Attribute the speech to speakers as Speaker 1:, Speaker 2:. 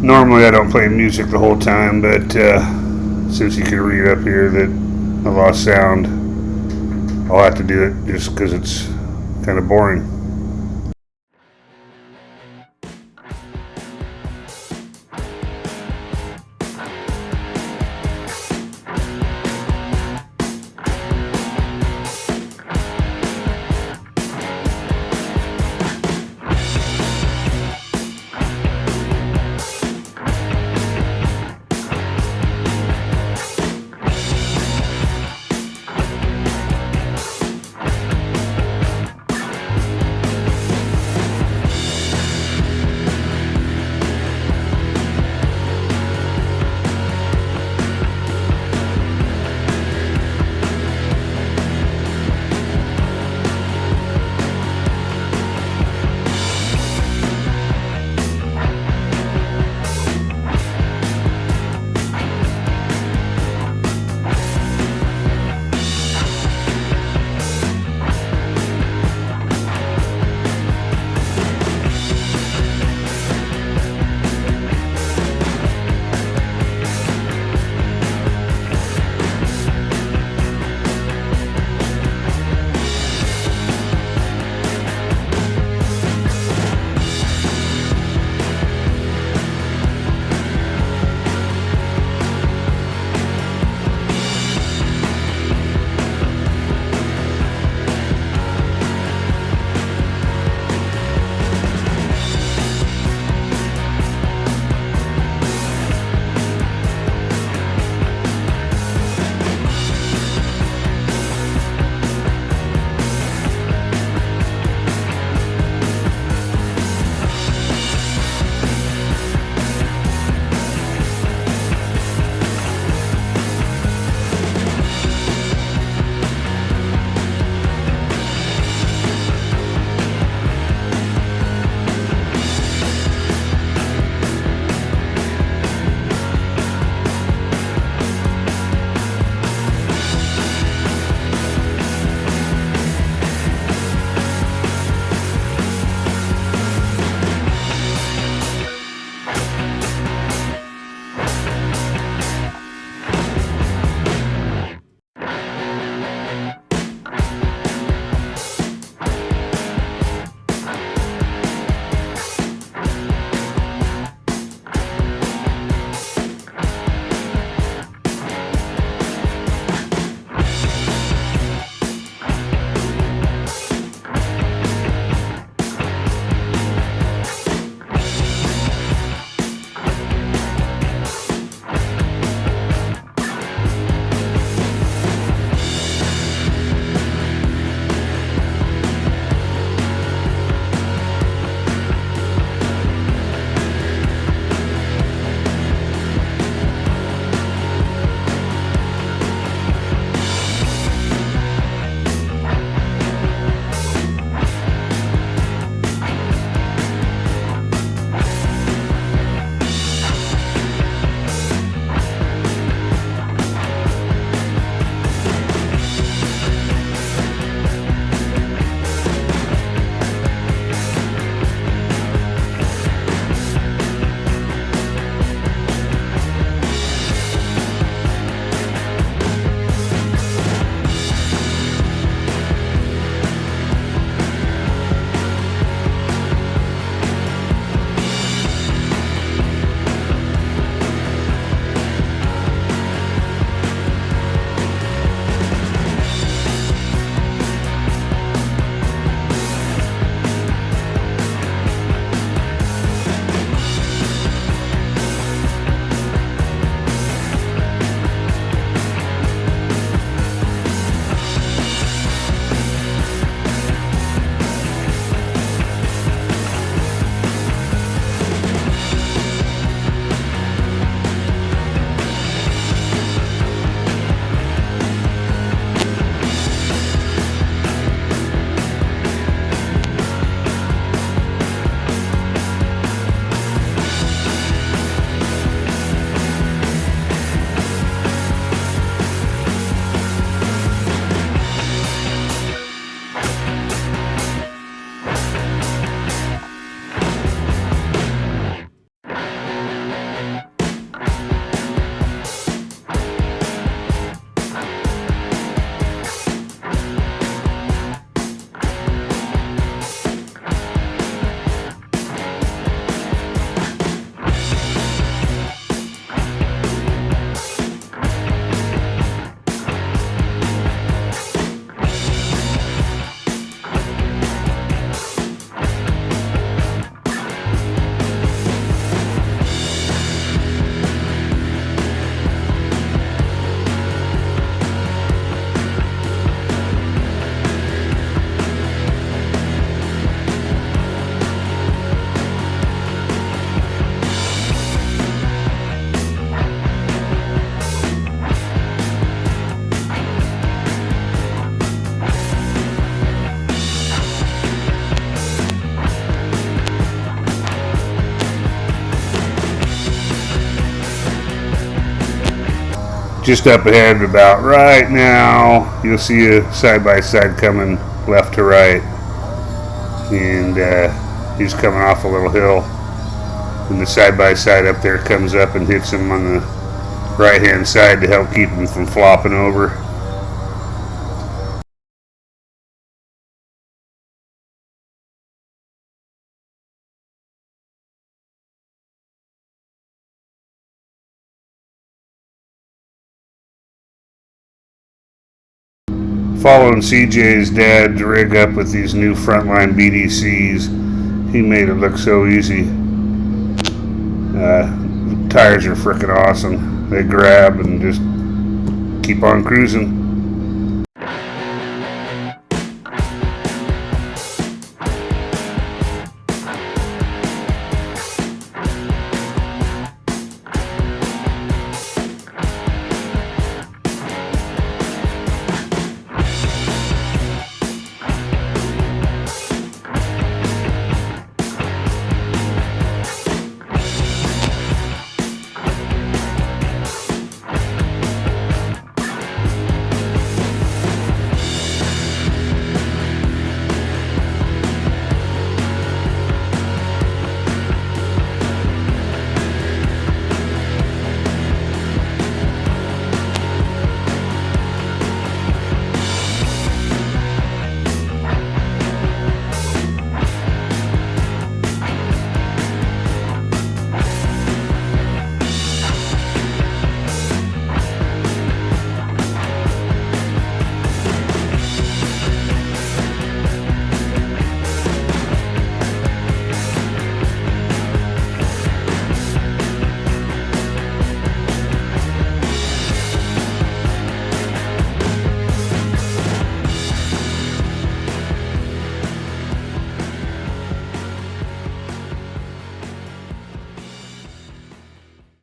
Speaker 1: Normally I don't play music the whole time, but since you can read up here that I lost sound, I'll have to do it just because it's kind of boring. Just up ahead, about right now, you'll see a side-by-side coming left to right. And he's coming off a little hill. And the side-by-side up there comes up and hits him on the right-hand side to help keep him from flopping over. Following CJ's dad's rig up with these new Frontline BDCs, he made it look so easy. Tires are freaking awesome. They grab and just keep on cruising.